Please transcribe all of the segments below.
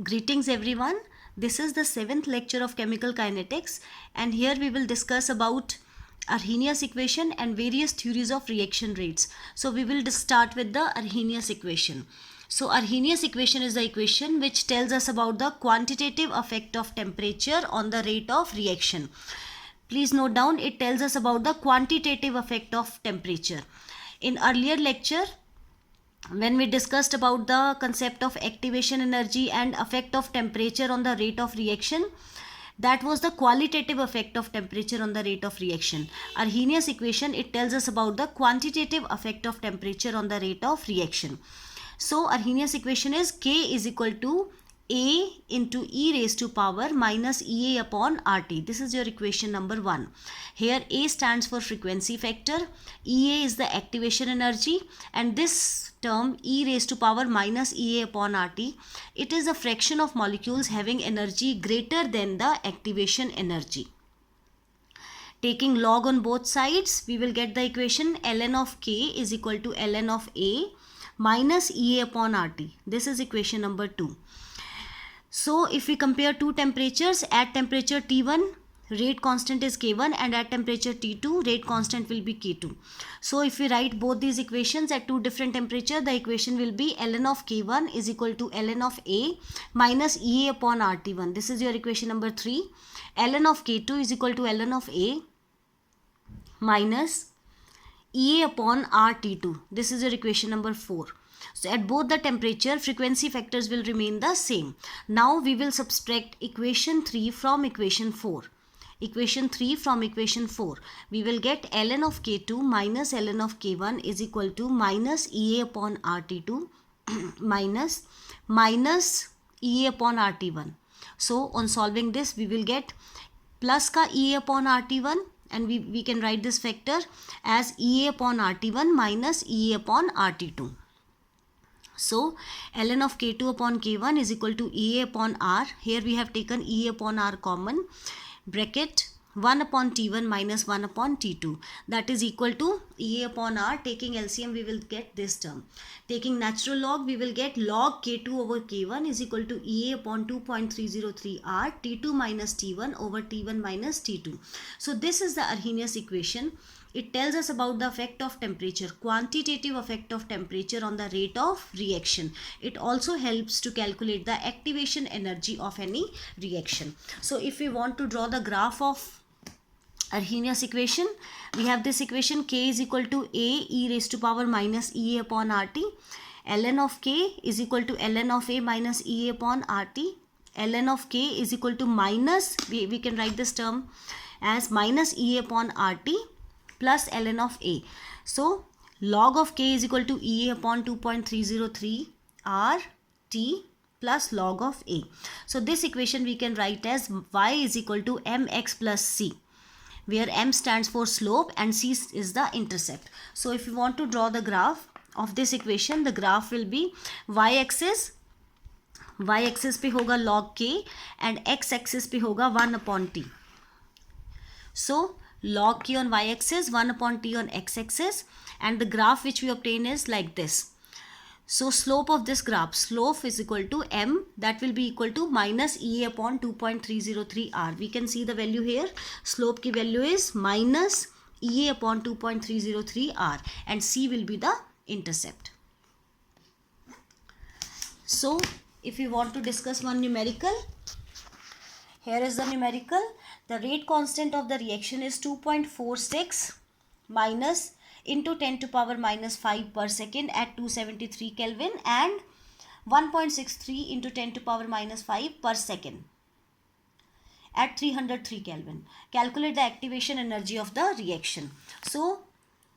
Greetings everyone. This is the 7th lecture of chemical kinetics, and here we will discuss about Arrhenius equation and various theories of reaction rates. So we will start with the Arrhenius equation. So Arrhenius equation is the equation which tells us about the quantitative effect of temperature on the rate of reaction. Please note down, it tells us about the quantitative effect of temperature. In earlier lecture, when we discussed about the concept of activation energy and effect of temperature on the rate of reaction, that was the qualitative effect of temperature on the rate of reaction. Arrhenius equation, it tells us about the quantitative effect of temperature on the rate of reaction. So Arrhenius equation is K is equal to A into e raised to power minus EA upon RT. This is your equation number 1. Here A stands for frequency factor, EA is the activation energy, and this term e raised to power minus EA upon RT, it is a fraction of molecules having energy greater than the activation energy. Taking log on both sides, we will get the equation ln of K is equal to ln of A minus EA upon RT. This is equation number 2. So if we compare two temperatures, at temperature T1 rate constant is K1 and at temperature T2 rate constant will be K2. So if we write both these equations at two different temperature, the equation will be ln of K1 is equal to ln of A minus EA upon RT1. This is your equation number 3. ln of K2 is equal to ln of A minus EA upon RT2. This is your equation number 4. So at both the temperature, frequency factors will remain the same. Now we will subtract equation 3 from equation 4. Equation 3 from equation 4. We will get ln of K2 minus ln of K1 is equal to minus EA upon RT2 minus EA upon RT1. So on solving this, we will get plus ka EA upon RT1, and we can write this factor as EA upon RT1 minus EA upon RT2. So ln of K2 upon K1 is equal to EA upon R. Here we have taken EA upon R common. Bracket 1 upon T1 minus 1 upon T2. That is equal to EA upon R. Taking LCM, we will get this term. Taking natural log, we will get log K2 over K1 is equal to EA upon 2.303 R T2 minus T1 over T1 minus T2. So this is the Arrhenius equation. It tells us about the effect of temperature, quantitative effect of temperature on the rate of reaction. It also helps to calculate the activation energy of any reaction. So if we want to draw the graph of Arrhenius equation, we have this equation K is equal to A e raised to power minus EA upon RT. ln of K is equal to ln of A minus EA upon RT. ln of K is equal to minus, we can write this term as minus EA upon RT plus ln of A. So log of K is equal to EA upon 2.303 RT plus log of A. So this equation we can write as y is equal to mx plus c, where m stands for slope and c is the intercept. So if you want to draw the graph of this equation, the graph will be y-axis पे होगा log k and x-axis पे होगा 1 upon t. So log k on y-axis, 1 upon t on x-axis, and the graph which we obtain is like this. So slope of this graph, slope is equal to m, that will be equal to minus EA upon 2.303 R. We can see the value here. Slope ki value is minus EA upon 2.303 R and C will be the intercept. So if we want to discuss one numerical, here is the numerical. The rate constant of the reaction is 2.46 minus into 10 to power minus 5 per second at 273 Kelvin and 1.63 into 10 to power minus 5 per second at 303 Kelvin. Calculate the activation energy of the reaction. So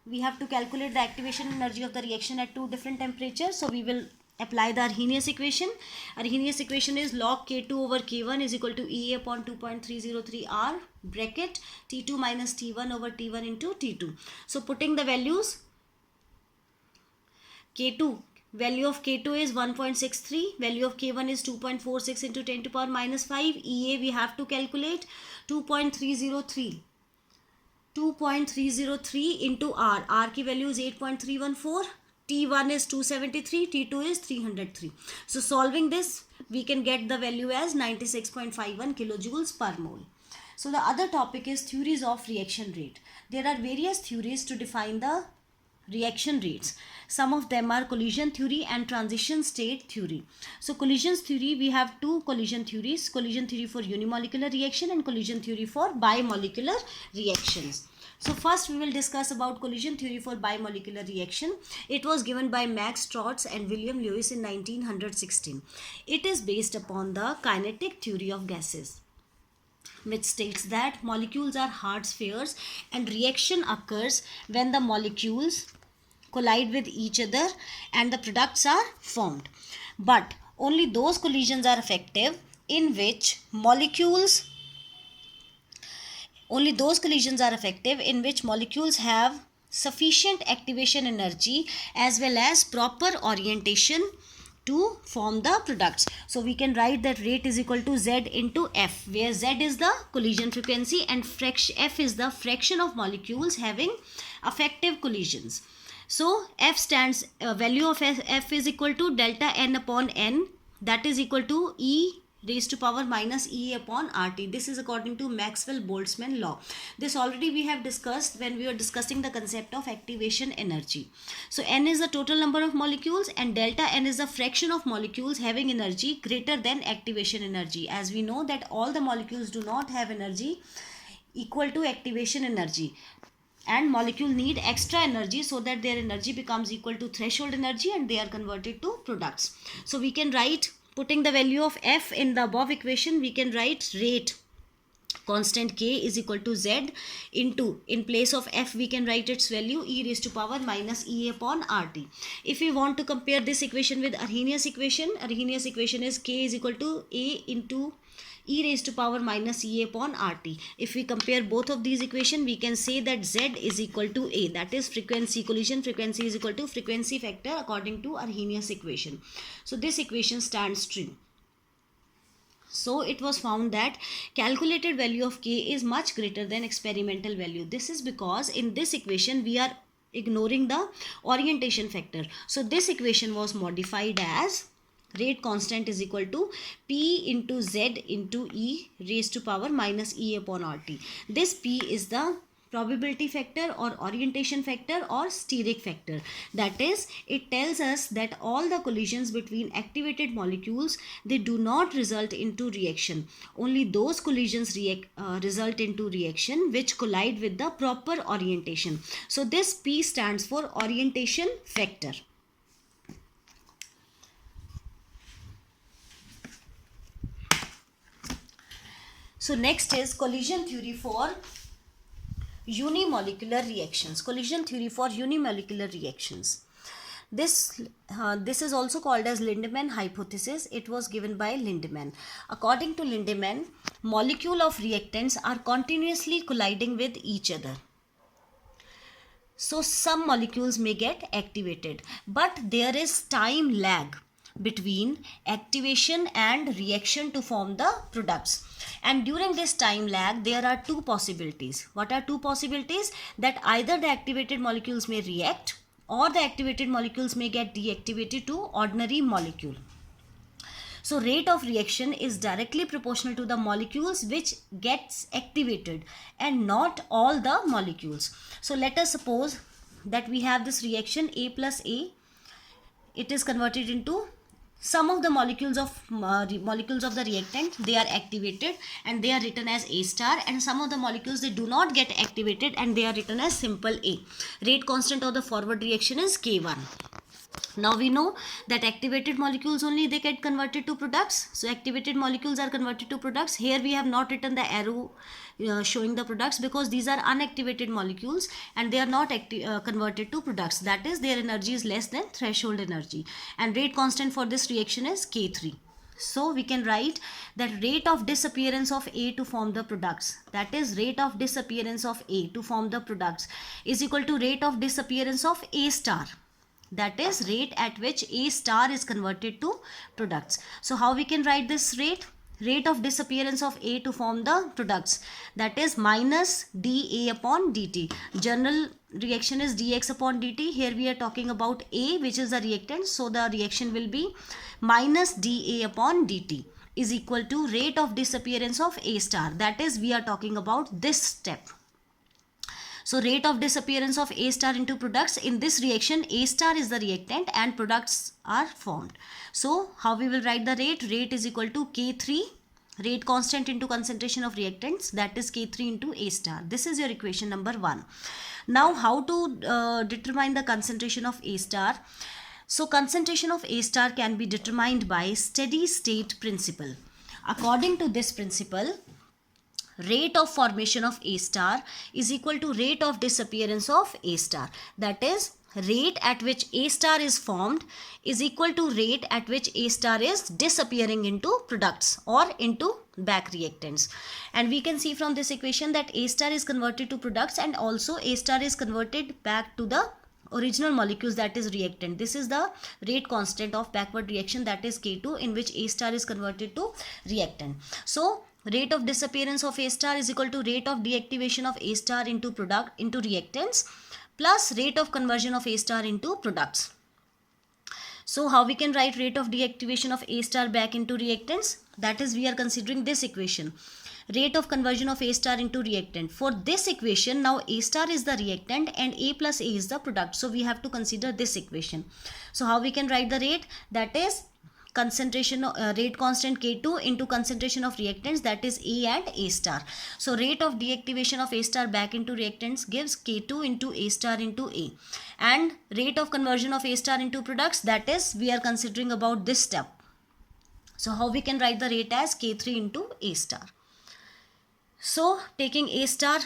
we have to calculate the activation energy of the reaction at two different temperatures. So we will apply the Arrhenius equation. Arrhenius equation is log K2 over K1 is equal to EA upon 2.303 R bracket T2 minus T1 over T1 into T2. So putting the values, K2, value of K2 is 1.63, value of K1 is 2.46 into 10 to power minus 5. EA we have to calculate 2.303. 2.303 into R. R की value is 8.314. T1 is 273, T2 is 303. So solving this, we can get the value as 96.51 kilojoules per mole. So the other topic is theories of reaction rate. There are various theories to define the reaction rates. Some of them are collision theory and transition state theory. So collision theory, we have two collision theories: collision theory for unimolecular reaction and collision theory for bimolecular reactions. So first we will discuss about collision theory for bimolecular reaction. It was given by Max Strauss and William Lewis in 1916. It is based upon the kinetic theory of gases, which states that molecules are hard spheres and reaction occurs when the molecules collide with each other and the products are formed. But only those collisions are effective in which molecules have sufficient activation energy as well as proper orientation to form the products. So we can write that rate is equal to Z into F, where Z is the collision frequency and F is the fraction of molecules having effective collisions. So F stands, value of F is equal to delta N upon N, that is equal to E raised to power minus E upon RT. This is according to Maxwell-Boltzmann law. This already we have discussed when we were discussing the concept of activation energy. So N is the total number of molecules and delta N is the fraction of molecules having energy greater than activation energy. As we know that all the molecules do not have energy equal to activation energy, and molecule need extra energy so that their energy becomes equal to threshold energy and they are converted to products. So we can write, putting the value of F in the above equation, we can write rate constant K is equal to Z into, in place of F we can write its value E raised to power minus E upon RT. If we want to compare this equation with Arrhenius equation is K is equal to A into E raised to power minus E upon RT. If we compare both of these equations, we can say that Z is equal to A, that is frequency, collision frequency is equal to frequency factor according to Arrhenius equation. So this equation stands true. So it was found that calculated value of K is much greater than experimental value. This is because in this equation we are ignoring the orientation factor. So this equation was modified as rate constant is equal to P into Z into E raised to power minus E upon RT. This P is the probability factor or orientation factor or steric factor. That is, it tells us that all the collisions between activated molecules, they do not result into reaction. Only those collisions result into reaction which collide with the proper orientation. So this P stands for orientation factor. So next is collision theory for unimolecular reactions. Collision theory for unimolecular reactions. This is also called as Lindemann hypothesis. It was given by Lindemann. According to Lindemann, molecule of reactants are continuously colliding with each other. So some molecules may get activated, but there is time lag between activation and reaction to form the products. And during this time lag, there are two possibilities. What are two possibilities? That either the activated molecules may react or the activated molecules may get deactivated to ordinary molecule. So rate of reaction is directly proportional to the molecules which gets activated and not all the molecules. So let us suppose that we have this reaction A plus A. It is converted into some of the molecules of the reactant, they are activated and they are written as A star, and some of the molecules they do not get activated and they are written as simple A. Rate constant of the forward reaction is K1. Now we know that activated molecules only they get converted to products. So activated molecules are converted to products. Here we have not written the arrow showing the products because these are unactivated molecules and they are not converted to products. That is, their energy is less than threshold energy. And rate constant for this reaction is K3. So we can write that rate of disappearance of A to form the products, that is rate of disappearance of A to form the products, is equal to rate of disappearance of A star. That is rate at which A star is converted to products. So how we can write this rate? rate of disappearance of A to form the products, that is minus dA upon dt. General reaction is dx upon dt. Here we are talking about A, which is the reactant, so the reaction will be minus dA upon dt is equal to rate of disappearance of A star, that is we are talking about this step. So rate of disappearance of A star into products, in this reaction A star is the reactant and products are formed. So how we will write the rate? Rate is equal to K3, rate constant into concentration of reactants, that is K3 into A star. This is your equation number 1. Now how to determine the concentration of A star? So concentration of A star can be determined by steady state principle. According to this principle, rate of formation of A star is equal to rate of disappearance of A star, that is rate at which A star is formed is equal to rate at which A star is disappearing into products or into back reactants. And we can see from this equation that A star is converted to products and also A star is converted back to the original molecules, that is reactant. This is the rate constant of backward reaction, that is K2, in which A star is converted to reactant. So rate of disappearance of A star is equal to rate of deactivation of A star into reactants plus rate of conversion of A star into products. So how we can write rate of deactivation of A star back into reactants? That is we are considering this equation. Rate of conversion of A star into reactant. For this equation, now A star is the reactant and A plus A is the product. So we have to consider this equation. So how we can write the rate? That is concentration rate constant K2 into concentration of reactants, that is A and A star. So rate of deactivation of A star back into reactants gives K2 into A star into A, and rate of conversion of A star into products, that is we are considering about this step. So how we can write the rate as K3 into A star. So taking A star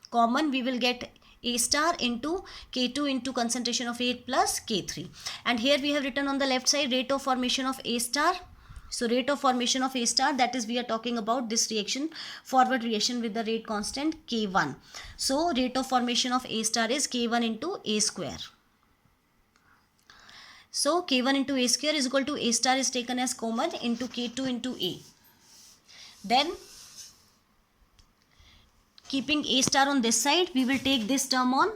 common, we will get A star into K2 into concentration of 8 plus K3. And here we have written on the left side rate of formation of A star. So rate of formation of A star, that is we are talking about this reaction, forward reaction with the rate constant K1. So rate of formation of A star is K1 into A square. So K1 into A square is equal to A star is taken as common into K2 into A. Then keeping A star on this side, we will take this term on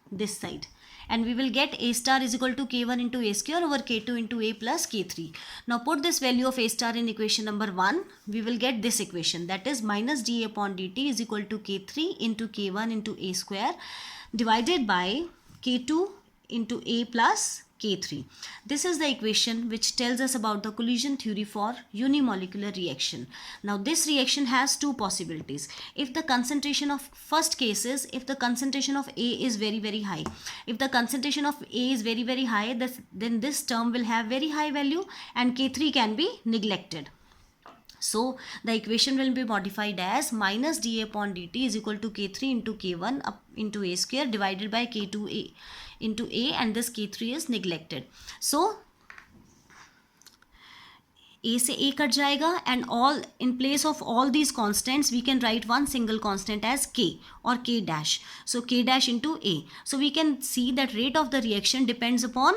this side and we will get A star is equal to K1 into A square over K2 into A plus K3. Now put this value of A star in equation number 1, we will get this equation, that is minus dA upon dt is equal to K3 into K1 into A square divided by K2 into A plus K3. This is the equation which tells us about the collision theory for unimolecular reaction. Now this reaction has two possibilities. If the concentration of first case is if the concentration of A is very high. If the concentration of A is very high, then this term will have very high value and K3 can be neglected. So the equation will be modified as minus dA upon dt is equal to K3 into K1 up into A square divided by K2A into A, and this K3 is neglected. So A से A cut जाएगा and all in place of all these constants we can write one single constant as K or K dash. So K dash into A. So we can see that rate of the reaction depends upon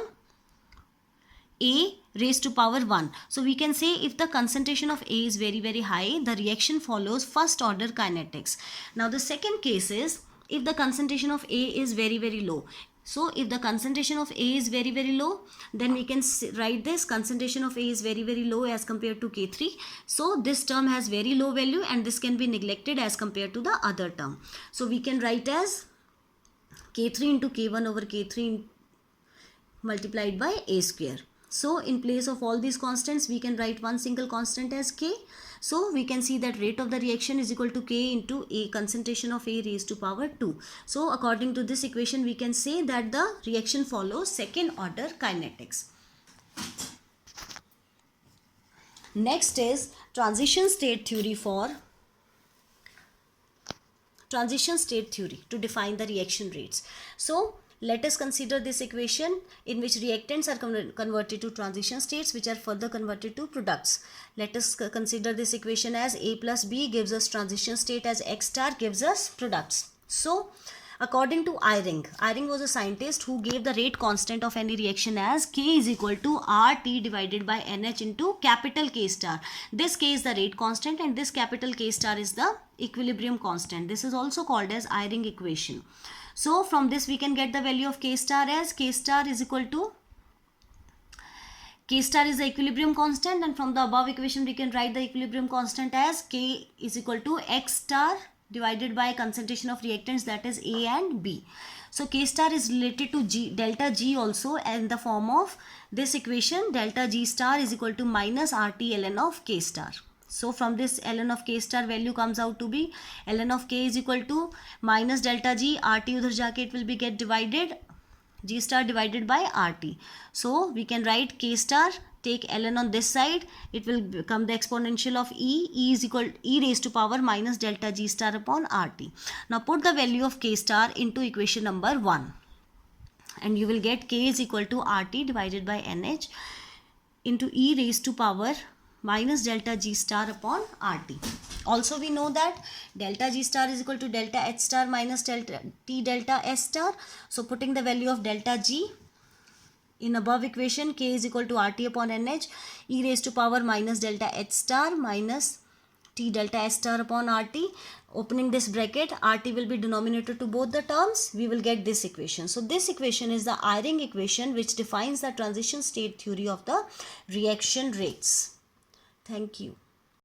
A raised to power 1. So we can say if the concentration of A is very high, the reaction follows first order kinetics. Now the second case is if the concentration of A is very low. So if the concentration of A is very low, then we can write this concentration of A is very low as compared to K3. So this term has very low value and this can be neglected as compared to the other term. So we can write as K3 into K1 over K3 multiplied by A square. So in place of all these constants, we can write one single constant as K. So we can see that rate of the reaction is equal to K into A, concentration of A raised to power 2. So according to this equation, we can say that the reaction follows second order kinetics. Next is transition state theory to define the reaction rates. So let us consider this equation in which reactants are converted to transition states which are further converted to products. Let us consider this equation as A plus B gives us transition state as X star gives us products. So According to Eyring was a scientist who gave the rate constant of any reaction as K is equal to RT divided by NH into capital K star. This K is the rate constant and this capital K star is the equilibrium constant. This is also called as Eyring equation. So from this we can get the value of K star as K star is equal to, K star is the equilibrium constant, and from the above equation we can write the equilibrium constant as K is equal to X star divided by concentration of reactants, that is A and B. So K star is related to delta G also in the form of this equation, delta G star is equal to minus RT ln of K star. So from this ln of K star value comes out to be ln of K is equal to minus delta G, RT udhar jaake it will be get divided, G star divided by RT. So we can write K star, take ln on this side, it will become the exponential of E is equal E raised to power minus delta G star upon RT. Now put the value of K star into equation number 1 and you will get K is equal to RT divided by NH into E raised to power minus delta G star upon RT. Also we know that delta G star is equal to delta H star minus delta T delta S star. So putting the value of delta G in above equation, K is equal to RT upon NH, E raised to power minus delta H star minus T delta S star upon RT. Opening this bracket, RT will be denominator to both the terms. We will get this equation. So this equation is the Eyring equation which defines the transition state theory of the reaction rates. Thank you.